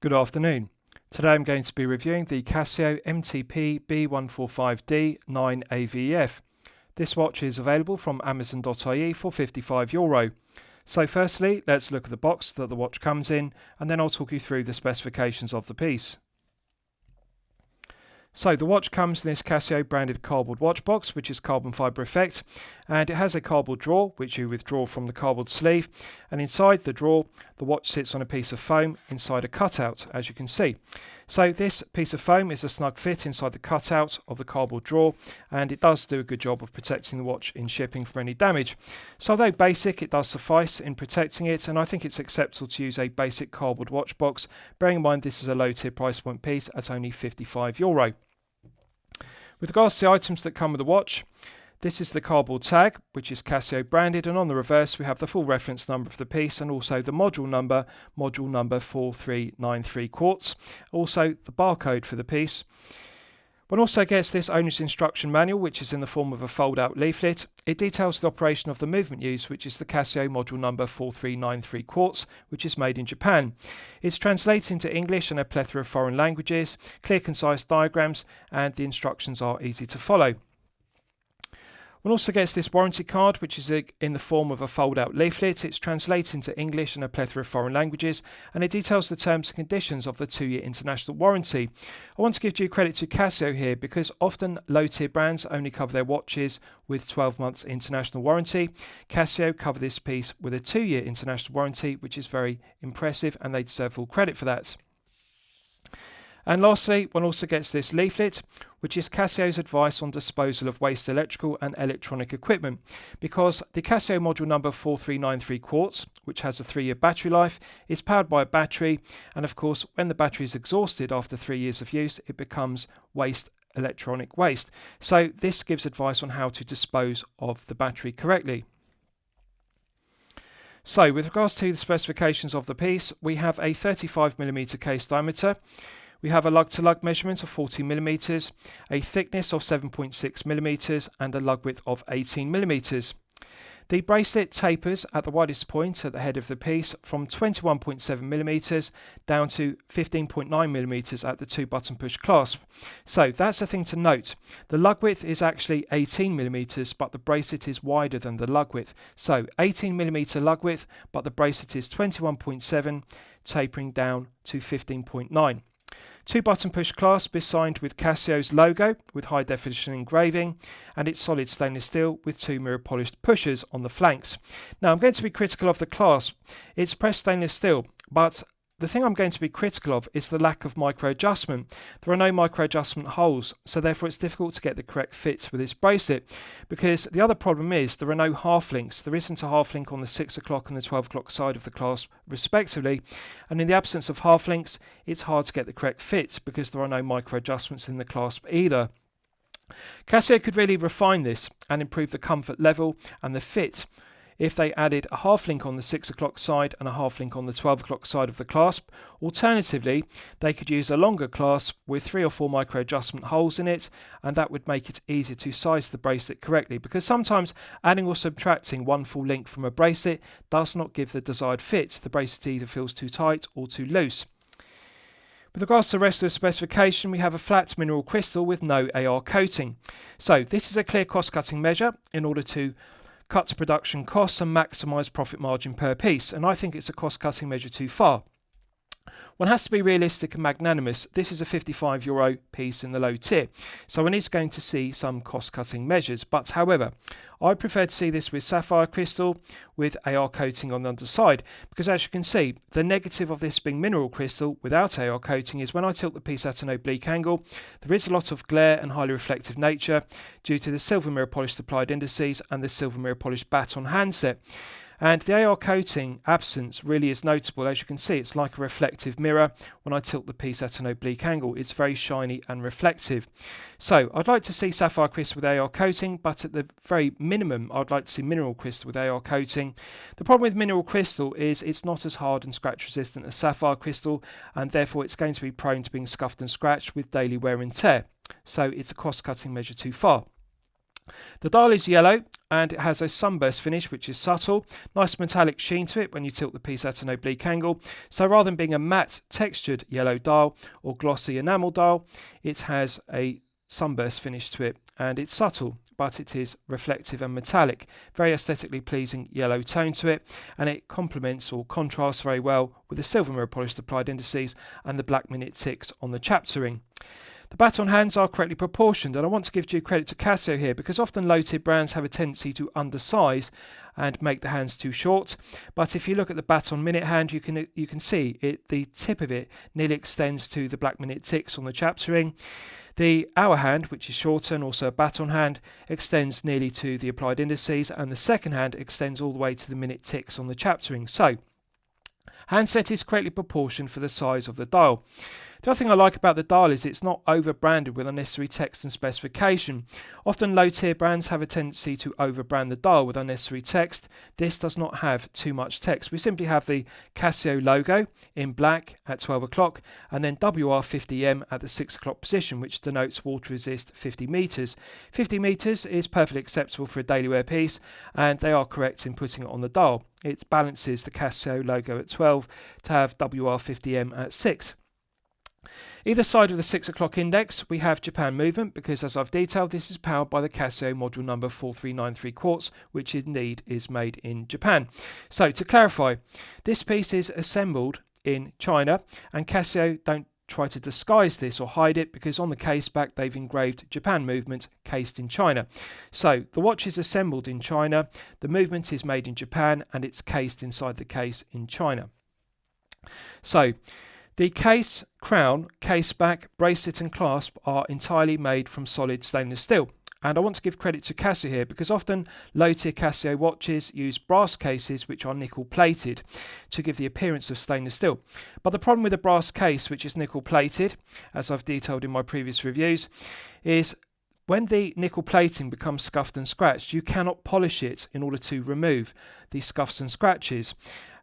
Good afternoon. Today I'm going to be reviewing the Casio MTP-B145D-9AVEF. This watch is available from Amazon.ie for €55. So firstly, let's look at the box that the watch comes in, and then I'll talk you through the specifications of the piece. So the watch comes in this Casio branded cardboard watch box, which is carbon fibre effect, and it has a cardboard drawer which you withdraw from the cardboard sleeve, and inside the drawer the watch sits on a piece of foam inside a cutout, as you can see. So this piece of foam is a snug fit inside the cutout of the cardboard drawer, and it does do a good job of protecting the watch in shipping from any damage. So although basic, it does suffice in protecting it, and I think it's acceptable to use a basic cardboard watch box, bearing in mind this is a low tier price point piece at only €55. With regards to the items that come with the watch, this is the cardboard tag, which is Casio branded, and on the reverse we have the full reference number of the piece and also the module number 4393 quartz, also the barcode for the piece. One also gets this owner's instruction manual, which is in the form of a fold-out leaflet. It details the operation of the movement used, which is the Casio module number 4393 quartz, which is made in Japan. It's translated into English and a plethora of foreign languages, clear concise diagrams, and the instructions are easy to follow. One also gets this warranty card, which is in the form of a fold-out leaflet. It's translated into English and a plethora of foreign languages, and it details the terms and conditions of the 2-year international warranty. I want to give due credit to Casio here, because often low-tier brands only cover their watches with 12 months international warranty. Casio cover this piece with a 2-year international warranty, which is very impressive, and they deserve full credit for that. And lastly, one also gets this leaflet, which is Casio's advice on disposal of waste electrical and electronic equipment, because the Casio module number 4393 quartz, which has a 3-year battery life, is powered by a battery, and of course when the battery is exhausted after 3 years of use, it becomes electronic waste. So this gives advice on how to dispose of the battery correctly. So with regards to the specifications of the piece, we have a 35mm case diameter. We have a lug-to-lug measurement of 40mm, a thickness of 7.6mm, and a lug width of 18mm. The bracelet tapers at the widest point at the head of the piece from 21.7mm down to 15.9mm at the 2-button push clasp. So that's a thing to note. The lug width is actually 18mm, but the bracelet is wider than the lug width. So 18mm lug width, but the bracelet is 21.7, tapering down to 15.9. 2-button push clasp is signed with Casio's logo with high definition engraving, and it's solid stainless steel with 2 mirror polished pushers on the flanks. Now I'm going to be critical of the clasp. It's pressed stainless steel, but the thing I'm going to be critical of is the lack of micro adjustment. There are no micro adjustment holes, so therefore it's difficult to get the correct fit with this bracelet, because the other problem is there are no half links. There isn't a half link on the 6 o'clock and the 12 o'clock side of the clasp respectively, and in the absence of half links it's hard to get the correct fit because there are no micro adjustments in the clasp either. Casio could really refine this and improve the comfort level and the fit if they added a half link on the 6 o'clock side and a half link on the 12 o'clock side of the clasp. Alternatively, they could use a longer clasp with 3 or 4 micro adjustment holes in it, and that would make it easier to size the bracelet correctly, because sometimes adding or subtracting 1 full link from a bracelet does not give the desired fit. The bracelet either feels too tight or too loose. With regards to the rest of the specification, we have a flat mineral crystal with no AR coating. So this is a clear cost-cutting measure in order to cut production costs and maximise profit margin per piece, and I think it's a cost-cutting measure too far. One has to be realistic and magnanimous. This is a €55 piece in the low tier, so one is going to see some cost-cutting measures, but however, I prefer to see this with sapphire crystal with AR coating on the underside, because as you can see, the negative of this being mineral crystal without AR coating is when I tilt the piece at an oblique angle, there is a lot of glare and highly reflective nature due to the silver mirror polished applied indices and the silver mirror polished baton handset. And the AR coating absence really is notable. As you can see, it's like a reflective mirror. When I tilt the piece at an oblique angle, it's very shiny and reflective. So I'd like to see sapphire crystal with AR coating, but at the very minimum, I'd like to see mineral crystal with AR coating. The problem with mineral crystal is it's not as hard and scratch resistant as sapphire crystal, and therefore it's going to be prone to being scuffed and scratched with daily wear and tear. So it's a cost-cutting measure too far. The dial is yellow and it has a sunburst finish which is subtle, nice metallic sheen to it when you tilt the piece at an oblique angle. So rather than being a matte textured yellow dial or glossy enamel dial, it has a sunburst finish to it and it's subtle, but it is reflective and metallic. Very aesthetically pleasing yellow tone to it, and it complements or contrasts very well with the silver mirror polished applied indices and the black minute ticks on the chapter ring. The baton hands are correctly proportioned, and I want to give due credit to Casio here because often low-tier brands have a tendency to undersize and make the hands too short. But if you look at the baton minute hand, you can see it. The tip of it nearly extends to the black minute ticks on the chapter ring. The hour hand, which is shorter and also a baton hand, extends nearly to the applied indices, and the second hand extends all the way to the minute ticks on the chapter ring. So, handset is correctly proportioned for the size of the dial. The other thing I like about the dial is it's not over-branded with unnecessary text and specification. Often low-tier brands have a tendency to over-brand the dial with unnecessary text. This does not have too much text. We simply have the Casio logo in black at 12 o'clock and then WR50M at the 6 o'clock position, which denotes water resist 50 metres. 50 metres is perfectly acceptable for a daily wear piece, and they are correct in putting it on the dial. It balances the Casio logo at 12 to have WR50M at 6. Either side of the 6 o'clock index we have Japan movement because, as I've detailed, this is powered by the Casio module number 4393 quartz, which indeed is made in Japan. So to clarify, this piece is assembled in China, and Casio don't try to disguise this or hide it because on the case back they've engraved Japan movement cased in China. So the watch is assembled in China, the movement is made in Japan, and it's cased inside the case in China. So the case, crown, case back, bracelet and clasp are entirely made from solid stainless steel. And I want to give credit to Casio here because often low-tier Casio watches use brass cases which are nickel plated to give the appearance of stainless steel. But the problem with a brass case which is nickel plated, as I've detailed in my previous reviews, is when the nickel plating becomes scuffed and scratched, you cannot polish it in order to remove the scuffs and scratches.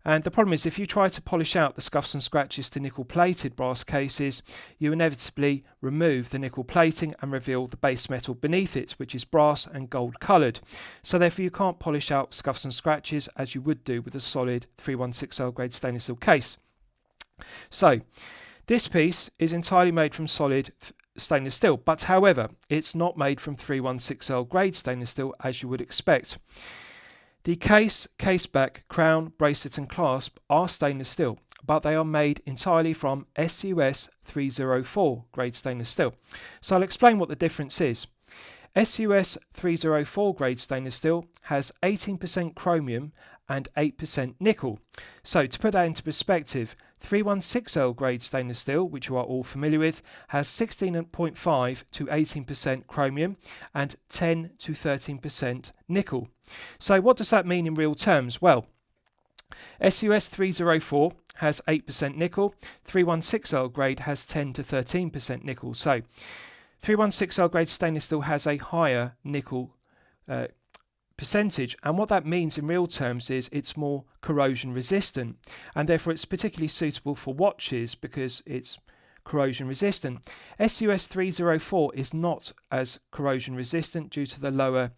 And the problem is if you try to polish out the scuffs and scratches to nickel plated brass cases, you inevitably remove the nickel plating and reveal the base metal beneath it, which is brass and gold coloured. So therefore you can't polish out scuffs and scratches as you would do with a solid 316L grade stainless steel case. So this piece is entirely made from solid stainless steel, but however it's not made from 316L grade stainless steel as you would expect. The case, case back, crown, bracelet and clasp are stainless steel, but they are made entirely from SUS 304 grade stainless steel. So I'll explain what the difference is. SUS 304 grade stainless steel has 18% chromium and 8% nickel. So to put that into perspective, 316L grade stainless steel, which you are all familiar with, has 16.5 to 18% chromium and 10 to 13% nickel. So what does that mean in real terms? Well, SUS 304 has 8% nickel, 316L grade has 10 to 13% nickel. So 316L grade stainless steel has a higher nickel percentage, and what that means in real terms is it's more corrosion resistant, and therefore it's particularly suitable for watches because it's corrosion resistant. SUS 304 is not as corrosion resistant due to the lower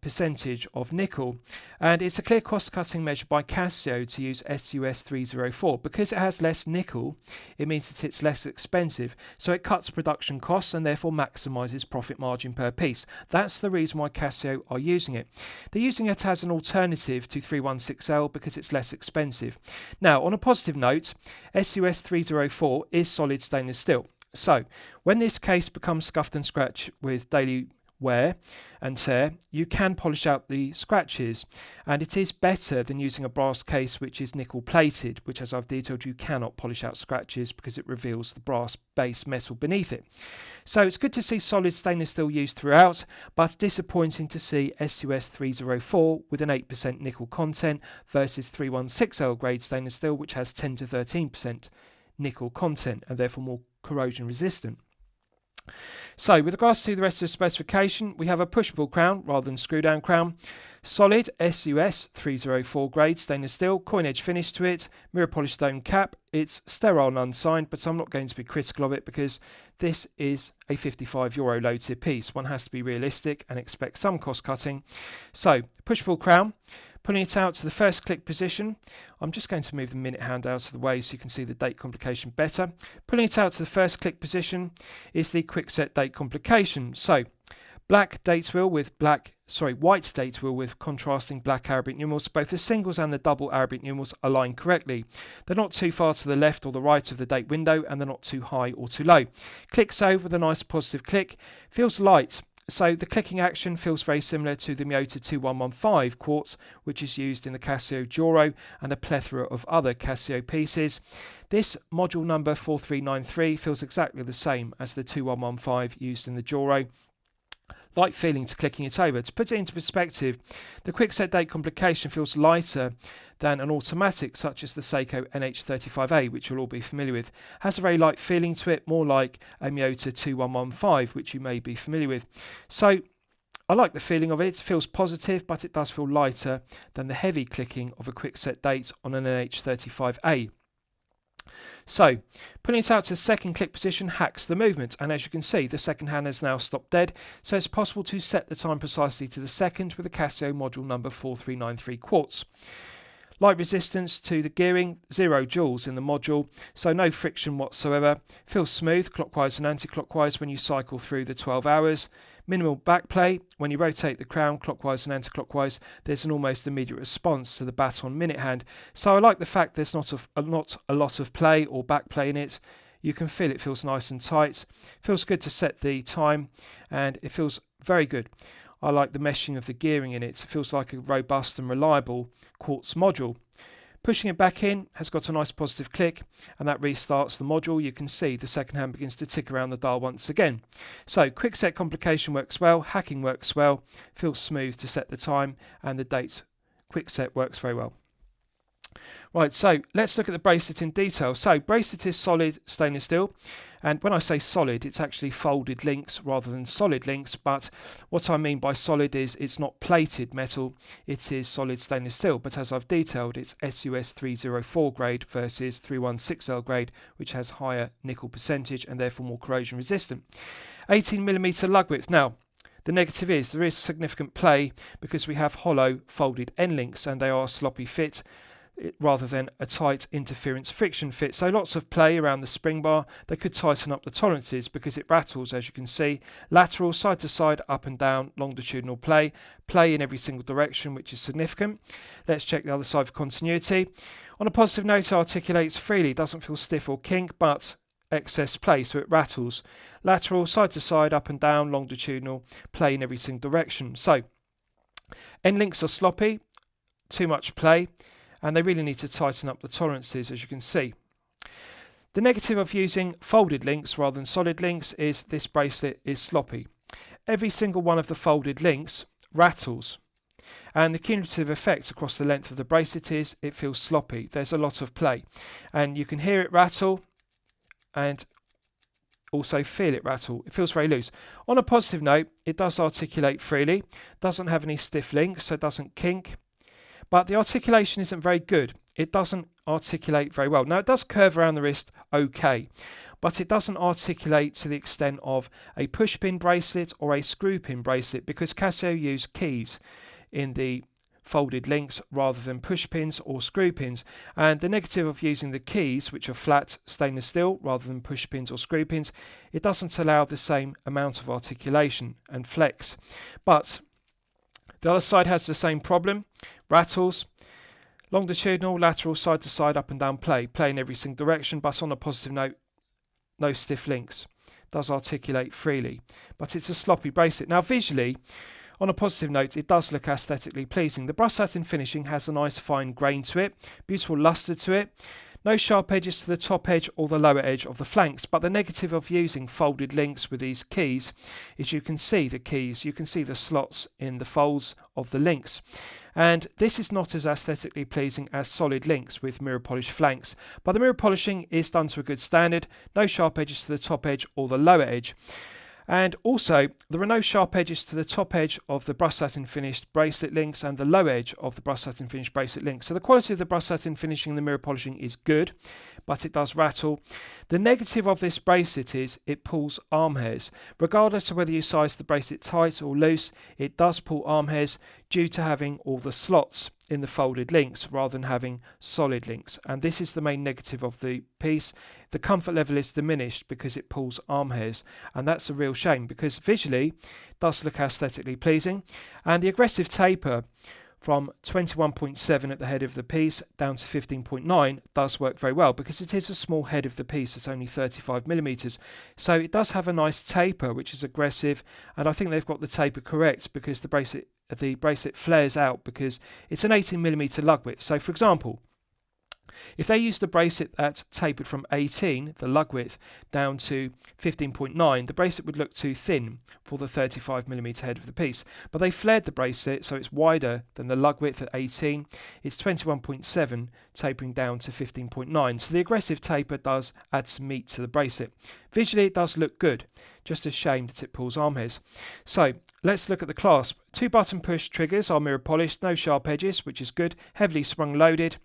percentage of nickel, and it's a clear cost cutting measure by Casio to use SUS 304. Because it has less nickel, it means that it's less expensive, so it cuts production costs and therefore maximizes profit margin per piece. That's the reason why Casio are using it. They're using it as an alternative to 316L because it's less expensive. Now, on a positive note, SUS 304 is solid stainless steel, so when this case becomes scuffed and scratched with daily wear and tear, you can polish out the scratches, and it is better than using a brass case which is nickel plated, which, as I've detailed, you cannot polish out scratches because it reveals the brass base metal beneath it. So it's good to see solid stainless steel used throughout, but disappointing to see SUS 304 with an 8% nickel content versus 316L grade stainless steel which has 10 to 13% nickel content and therefore more corrosion resistant. So with regards to the rest of the specification, we have a push-pull crown rather than screw-down crown, solid SUS 304 grade stainless steel, coin edge finish to it, mirror polished stone cap. It's sterile and unsigned, but I'm not going to be critical of it because this is a €55 low tip piece. One has to be realistic and expect some cost cutting. So push-pull crown. Pulling it out to the first click position, I'm just going to move the minute hand out of the way so you can see the date complication better. Pulling it out to the first click position is the quick set date complication. So white date wheel with contrasting black Arabic numerals. Both the singles and the double Arabic numerals align correctly. They're not too far to the left or the right of the date window, and they're not too high or too low. Clicks over with a nice positive click. Feels light. So the clicking action feels very similar to the Miyota 2115 quartz, which is used in the Casio Joro and a plethora of other Casio pieces. This module number 4393 feels exactly the same as the 2115 used in the Joro. Light feeling to clicking it over. To put it into perspective, the quick set date complication feels lighter than an automatic such as the Seiko NH35A, which you'll all be familiar with. Has a very light feeling to it, more like a Miyota 2115, which you may be familiar with. So I like the feeling of it. It feels positive, but it does feel lighter than the heavy clicking of a quick set date on an NH35A. So, putting it out to the second click position hacks the movement, and as you can see, the second hand has now stopped dead, so it's possible to set the time precisely to the second with the Casio module number 4393 quartz. Light resistance to the gearing, 0 joules in the module, so no friction whatsoever. Feels smooth clockwise and anti-clockwise when you cycle through the 12 hours. Minimal backplay. When you rotate the crown clockwise and anti-clockwise, there's an almost immediate response to the baton minute hand. So I like the fact there's not a lot of play or backplay in it. You can feel it feels nice and tight. Feels good to set the time, and it feels very good. I like the meshing of the gearing in it. It feels like a robust and reliable quartz module. Pushing it back in has got a nice positive click, and that restarts the module. You can see the second hand begins to tick around the dial once again. So quick set complication works well, hacking works well, feels smooth to set the time, and the date quick set works very well. Right, so let's look at the bracelet in detail. So bracelet is solid stainless steel, and when I say solid, it's actually folded links rather than solid links, but what I mean by solid is it's not plated metal, it is solid stainless steel, but as I've detailed, it's SUS 304 grade versus 316L grade, which has higher nickel percentage and therefore more corrosion resistant. 18mm lug width. Now, the negative is there is significant play because we have hollow folded end links and they are a sloppy fit rather than a tight interference friction fit. So lots of play around the spring bar. They could tighten up the tolerances because it rattles, as you can see. Lateral, side to side, up and down, longitudinal play in every single direction, which is significant. Let's check the other side for continuity. On a positive note, it articulates freely, doesn't feel stiff or kink, but excess play, so it rattles. Lateral, side to side, up and down, longitudinal, play in every single direction. So end links are sloppy, too much play, and they really need to tighten up the tolerances, as you can see. The negative of using folded links rather than solid links is this bracelet is sloppy. Every single one of the folded links rattles, and the cumulative effect across the length of the bracelet is it feels sloppy. There's a lot of play, and you can hear it rattle and also feel it rattle. It feels very loose. On a positive note, it does articulate freely, doesn't have any stiff links, so it doesn't kink. But the articulation isn't very good. It doesn't articulate very well. Now, it does curve around the wrist okay, but it doesn't articulate to the extent of a push-pin bracelet or a screw-pin bracelet because Casio use keys in the folded links rather than push-pins or screw-pins. And the negative of using the keys, which are flat stainless steel rather than push-pins or screw-pins, it doesn't allow the same amount of articulation and flex. But the other side has the same problem, rattles, longitudinal, lateral, side to side, up and down play in every single direction, but on a positive note, no stiff links. Does articulate freely, but it's a sloppy bracelet. Now visually, on a positive note, it does look aesthetically pleasing. The brush satin finishing has a nice fine grain to it, beautiful luster to it. No sharp edges to the top edge or the lower edge of the flanks, but the negative of using folded links with these keys is you can see the keys, you can see the slots in the folds of the links. And this is not as aesthetically pleasing as solid links with mirror polished flanks, but the mirror polishing is done to a good standard, no sharp edges to the top edge or the lower edge. And also, there are no sharp edges to the top edge of the brushed satin finished bracelet links and the low edge of the brushed satin finished bracelet links. So the quality of the brushed satin finishing and the mirror polishing is good, but it does rattle. The negative of this bracelet is it pulls arm hairs. Regardless of whether you size the bracelet tight or loose, it does pull arm hairs due to having all the slots in the folded links rather than having solid links, and this is the main negative of the piece. The comfort level is diminished because it pulls arm hairs, and that's a real shame because visually it does look aesthetically pleasing. And the aggressive taper from 21.7 at the head of the piece down to 15.9 does work very well because it is a small head of the piece. It's only 35mm, so it does have a nice taper which is aggressive, and I think they've got the taper correct because the bracelet flares out because it's an 18mm lug width. So for example, if they used a bracelet that tapered from 18, the lug width, down to 15.9, the bracelet would look too thin for the 35mm head of the piece. But they flared the bracelet so it's wider than the lug width at 18. It's 21.7, tapering down to 15.9. So the aggressive taper does add some meat to the bracelet. Visually it does look good, just a shame that it pulls arm hairs. So let's look at the clasp. 2 button push triggers are mirror polished, no sharp edges, which is good, heavily sprung loaded.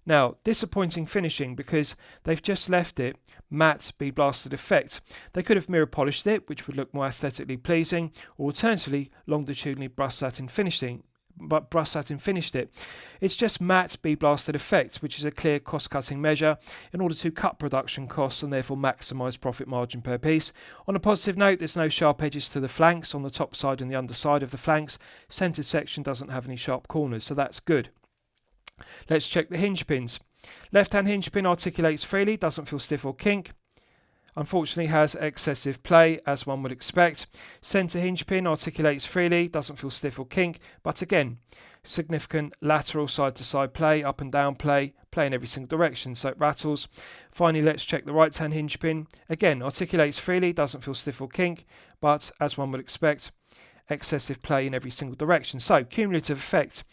Now, disappointing finishing because they've just left it matte be-blasted effect. They could have mirror polished it, which would look more aesthetically pleasing, or alternatively longitudinally brushed satin finishing. But brushed satin finished it. It's just matte be-blasted effect, which is a clear cost-cutting measure in order to cut production costs and therefore maximise profit margin per piece. On a positive note, there's no sharp edges to the flanks on the top side and the underside of the flanks. Centred section doesn't have any sharp corners, so that's good. Let's check the hinge pins. Left hand hinge pin articulates freely, doesn't feel stiff or kink. Unfortunately has excessive play, as one would expect. Centre hinge pin articulates freely, doesn't feel stiff or kink, but again, significant lateral side to side play, up and down play in every single direction, so it rattles. Finally, let's check the right hand hinge pin. Again, articulates freely, doesn't feel stiff or kink, but as one would expect, excessive play in every single direction. So, cumulative effect.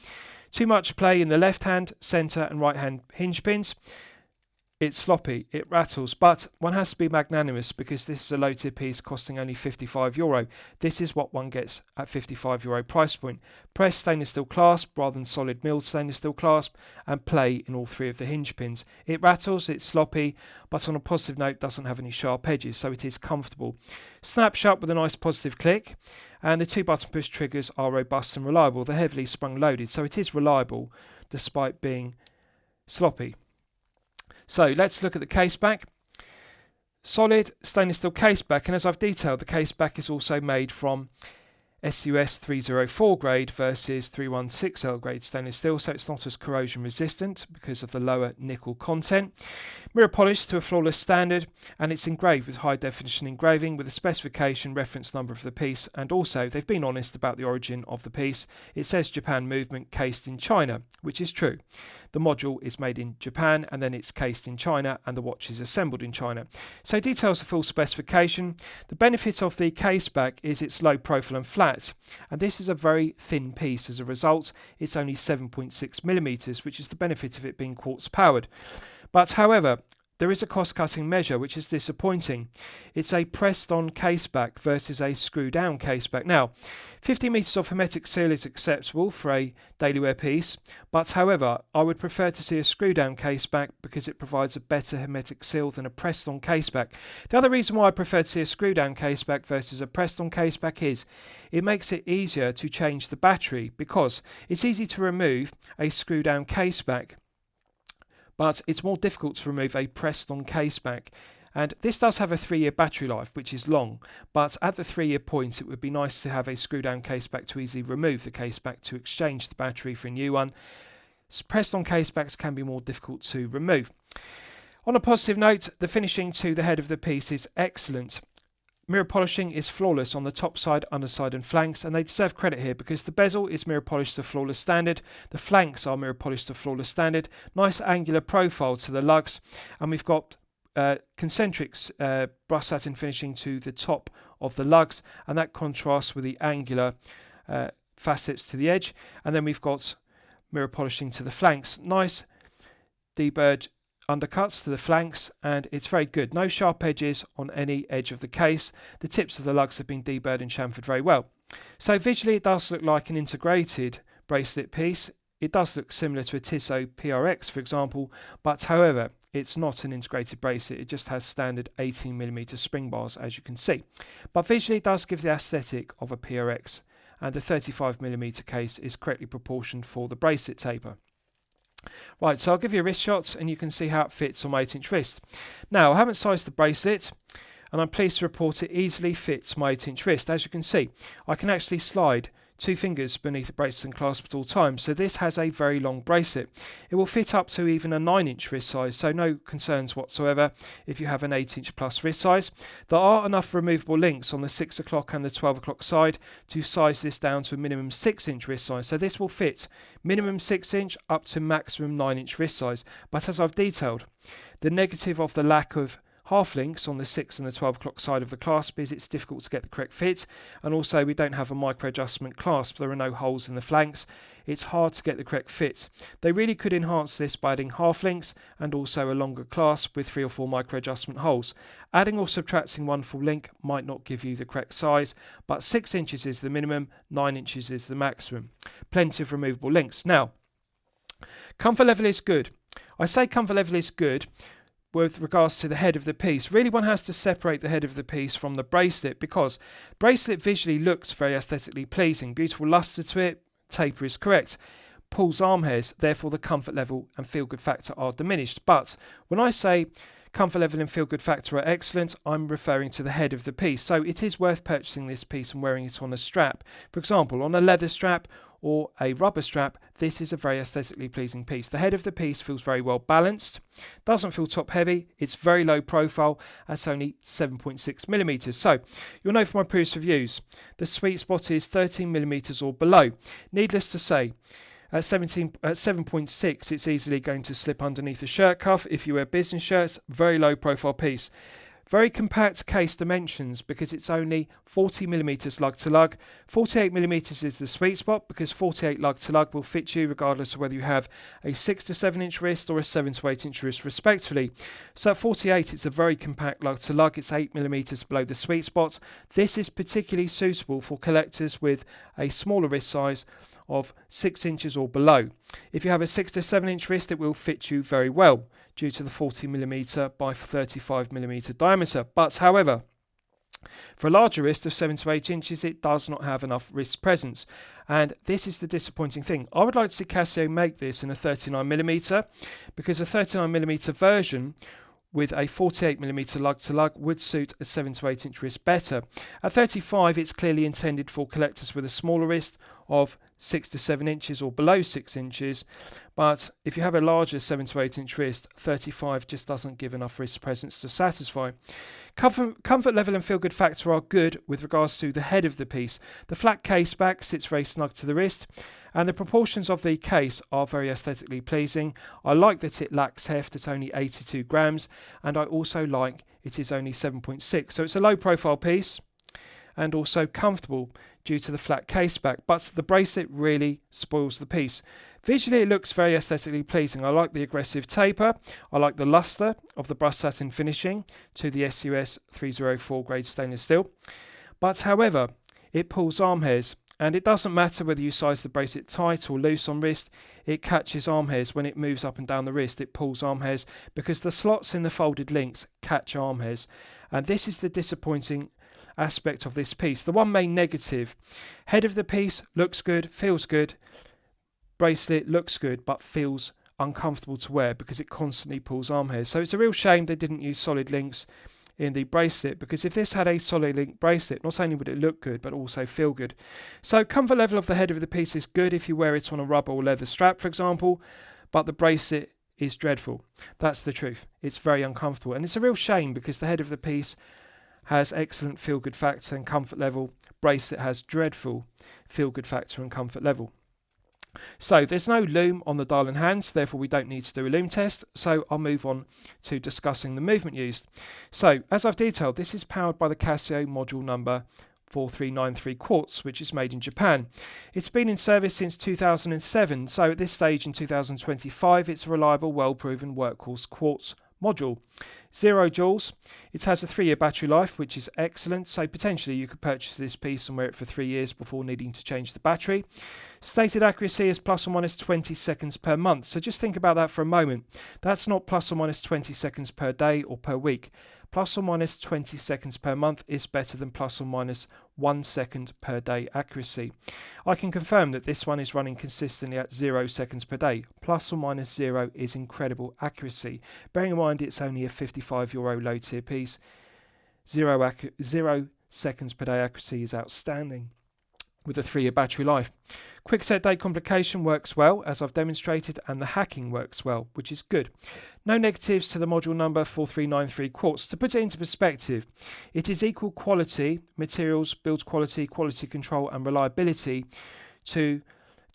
Too much play in the left hand, centre and right hand hinge pins. It's sloppy, it rattles, but one has to be magnanimous because this is a low tip piece costing only €55. This is what one gets at €55 price point. Pressed stainless steel clasp rather than solid milled stainless steel clasp, and play in all 3 of the hinge pins. It rattles, it's sloppy, but on a positive note doesn't have any sharp edges, so it is comfortable. Snap shut with a nice positive click, and the 2 button push triggers are robust and reliable. They're heavily sprung loaded, so it is reliable despite being sloppy. So let's look at the case back. Solid stainless steel case back, and as I've detailed, the case back is also made from SUS 304 grade versus 316L grade stainless steel, so it's not as corrosion resistant because of the lower nickel content. Mirror polished to a flawless standard, and it's engraved with high definition engraving with a specification reference number of the piece, and also they've been honest about the origin of the piece. It says Japan movement cased in China, which is true. The module is made in Japan and then it's cased in China and the watch is assembled in China. So details the full specification. The benefit of the case back is it's low profile and flat, and this is a very thin piece. As a result, it's only 7.6mm, which is the benefit of it being quartz powered. But however, there is a cost-cutting measure which is disappointing. It's a pressed-on caseback versus a screw-down caseback. Now, 50 metres of hermetic seal is acceptable for a daily wear piece, but however, I would prefer to see a screw-down caseback because it provides a better hermetic seal than a pressed-on caseback. The other reason why I prefer to see a screw-down caseback versus a pressed-on caseback is it makes it easier to change the battery because it's easy to remove a screw-down caseback, but it's more difficult to remove a pressed-on caseback. And this does have a 3-year battery life, which is long, but at the 3-year point it would be nice to have a screw-down caseback to easily remove the caseback to exchange the battery for a new one. Pressed-on casebacks can be more difficult to remove. On a positive note, the finishing to the head of the piece is excellent. Mirror polishing is flawless on the top side, underside and flanks, and they deserve credit here because the bezel is mirror polished to flawless standard, the flanks are mirror polished to flawless standard, nice angular profile to the lugs, and we've got concentric brushed satin finishing to the top of the lugs, and that contrasts with the angular facets to the edge, and then we've got mirror polishing to the flanks. Nice deburred undercuts to the flanks, and it's very good. No sharp edges on any edge of the case. The tips of the lugs have been deburred and chamfered very well. So visually it does look like an integrated bracelet piece. It does look similar to a Tissot PRX, for example, but however, it's not an integrated bracelet. It just has standard 18mm spring bars, as you can see. But visually it does give the aesthetic of a PRX, and the 35mm case is correctly proportioned for the bracelet taper. Right, so I'll give you a wrist shot and you can see how it fits on my 8-inch wrist. Now, I haven't sized the bracelet, and I'm pleased to report it easily fits my 8-inch wrist. As you can see, I can actually slide 2 fingers beneath the bracelet and clasp at all times, so this has a very long bracelet. It will fit up to even a 9-inch wrist size, so no concerns whatsoever if you have an 8-inch plus wrist size. There are enough removable links on the 6 o'clock and the 12 o'clock side to size this down to a minimum 6-inch wrist size, so this will fit minimum 6-inch up to maximum 9-inch wrist size. But as I've detailed, the negative of the lack of half links on the 6 and the 12 o'clock side of the clasp is it's difficult to get the correct fit, and also we don't have a micro adjustment clasp. There are no holes in the flanks. It's hard to get the correct fit. They really could enhance this by adding half links and also a longer clasp with 3 or 4 micro adjustment holes. Adding or subtracting 1 full link might not give you the correct size, but 6 inches is the minimum, 9 inches is the maximum. Plenty of removable links. Now, comfort level is good. I say comfort level is good with regards to the head of the piece. Really, one has to separate the head of the piece from the bracelet, because bracelet visually looks very aesthetically pleasing, beautiful luster to it, taper is correct, pulls arm hairs, therefore the comfort level and feel good factor are diminished. But when I say comfort level and feel good factor are excellent, I'm referring to the head of the piece. So it is worth purchasing this piece and wearing it on a strap. For example, on a leather strap or a rubber strap, this is a very aesthetically pleasing piece. The head of the piece feels very well balanced, doesn't feel top heavy, it's very low profile at only 7.6mm. So you'll know from my previous reviews, the sweet spot is 13mm or below. Needless to say, at 7.6, it's easily going to slip underneath a shirt cuff if you wear business shirts. Very low profile piece. Very compact case dimensions because it's only 40mm lug to lug. 48mm is the sweet spot because 48 lug to lug will fit you regardless of whether you have a 6 to 7 inch wrist or a 7 to 8 inch wrist respectively. So at 48 it's a very compact lug to lug. It's 8mm below the sweet spot. This is particularly suitable for collectors with a smaller wrist size of 6 inches or below. If you have a 6 to 7 inch wrist, it will fit you very well due to the 40mm by 35mm diameter. But however, for a larger wrist of 7 to 8 inches, it does not have enough wrist presence. And this is the disappointing thing. I would like to see Casio make this in a 39mm because a 39mm version with a 48mm lug to lug would suit a 7 to 8 inch wrist better. At 35, it's clearly intended for collectors with a smaller wrist of 6 to 7 inches or below 6 inches, but if you have a larger 7 to 8 inch wrist, 35 just doesn't give enough wrist presence to satisfy. Comfort level and feel good factor are good with regards to the head of the piece. The flat case back sits very snug to the wrist, and the proportions of the case are very aesthetically pleasing. I like that it lacks heft at only 82 grams, and I also like it is only 7.6, so it's a low profile piece and also comfortable due to the flat case back, but the bracelet really spoils the piece. Visually it looks very aesthetically pleasing. I like the aggressive taper, I like the luster of the brushed satin finishing to the SUS 304 grade stainless steel, but however it pulls arm hairs, and it doesn't matter whether you size the bracelet tight or loose on wrist, it catches arm hairs when it moves up and down the wrist. It pulls arm hairs because the slots in the folded links catch arm hairs, and this is the disappointing aspect of this piece. The one main negative: head of the piece looks good, feels good, bracelet looks good but feels uncomfortable to wear because it constantly pulls arm hairs. So it's a real shame they didn't use solid links in the bracelet, because if this had a solid link bracelet, not only would it look good but also feel good. So comfort level of the head of the piece is good if you wear it on a rubber or leather strap, for example, but the bracelet is dreadful. That's the truth. It's very uncomfortable, and it's a real shame because the head of the piece has excellent feel good factor and comfort level. Bracelet has dreadful feel good factor and comfort level. So there's no loom on the dial and hands, therefore we don't need to do a loom test, so I'll move on to discussing the movement used. So as I've detailed, this is powered by the Casio module number 4393 quartz, which is made in Japan. It's been in service since 2007, so at this stage in 2025 it's a reliable, well-proven workhorse quartz module. 0 joules. It has a 3-year battery life, which is excellent, so potentially you could purchase this piece and wear it for 3 years before needing to change the battery. Stated accuracy is plus or minus 20 seconds per month, so just think about that for a moment. That's not plus or minus 20 seconds per day or per week. Plus or minus 20 seconds per month is better than plus or minus 1 second per day accuracy. I can confirm that this one is running consistently at 0 seconds per day. Plus or minus 0 is incredible accuracy. Bearing in mind it's only a €55 low tier piece, 0 seconds per day accuracy is outstanding with a 3-year battery life. Quick set date complication works well, as I've demonstrated, and the hacking works well, which is good. No negatives to the module number 4393 quartz. To put it into perspective, it is equal quality, materials, build quality, quality control and reliability to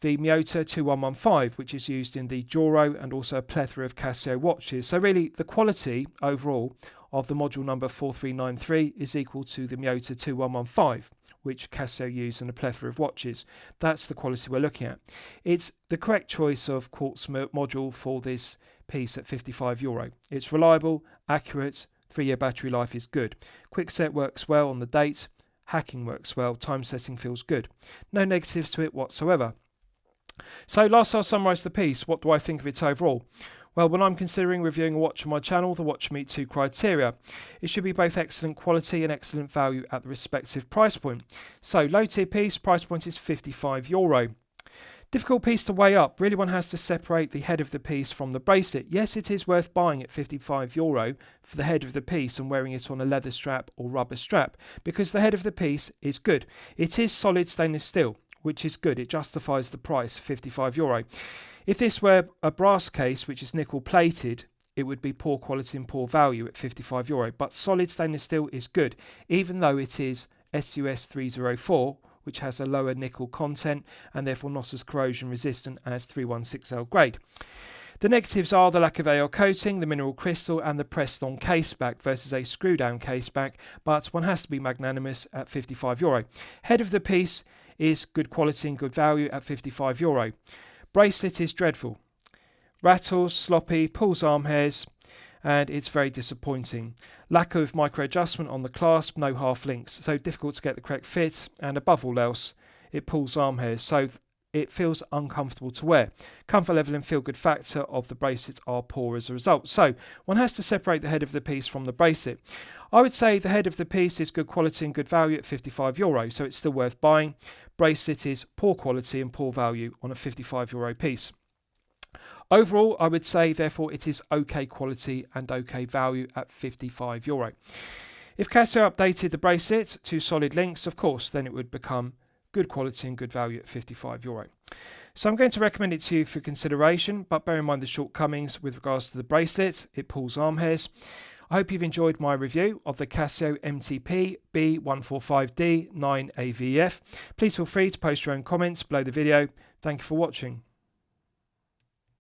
the Miyota 2115, which is used in the Joro and also a plethora of Casio watches. So really the quality overall of the module number 4393 is equal to the Miyota 2115, which Casio use in a plethora of watches. That's the quality we're looking at. It's the correct choice of quartz module for this piece at €55. It's reliable, accurate, 3-year battery life is good. Quick set works well on the date, hacking works well, time setting feels good. No negatives to it whatsoever. So last I'll summarise the piece. What do I think of it overall? Well, when I'm considering reviewing a watch on my channel, the watch meet 2 criteria. It should be both excellent quality and excellent value at the respective price point. So low tier piece, price point is €55. Difficult piece to weigh up. Really one has to separate the head of the piece from the bracelet. Yes, it is worth buying at €55 for the head of the piece and wearing it on a leather strap or rubber strap, because the head of the piece is good. It is solid stainless steel, which is good. It justifies the price, €55. If this were a brass case, which is nickel plated, it would be poor quality and poor value at €55. But solid stainless steel is good, even though it is SUS 304, which has a lower nickel content and therefore not as corrosion resistant as 316L grade. The negatives are the lack of AR coating, the mineral crystal and the pressed on case back versus a screw down case back, but one has to be magnanimous at €55. Head of the piece is good quality and good value at €55. Bracelet is dreadful. Rattles, sloppy, pulls arm hairs, and it's very disappointing. Lack of micro adjustment on the clasp, no half links, so difficult to get the correct fit, and above all else, it pulls arm hairs, so it feels uncomfortable to wear. Comfort level and feel good factor of the bracelet are poor as a result. So one has to separate the head of the piece from the bracelet. I would say the head of the piece is good quality and good value at €55, so it's still worth buying. Bracelet is poor quality and poor value on a €55 piece. Overall, I would say, therefore, it is okay quality and okay value at €55. If Casio updated the bracelet to solid links, of course, then it would become good quality and good value at €55. So I'm going to recommend it to you for consideration, but bear in mind the shortcomings with regards to the bracelet. It pulls arm hairs. I hope you've enjoyed my review of the Casio MTP-B145D-9AVEF. Please feel free to post your own comments below the video. Thank you for watching.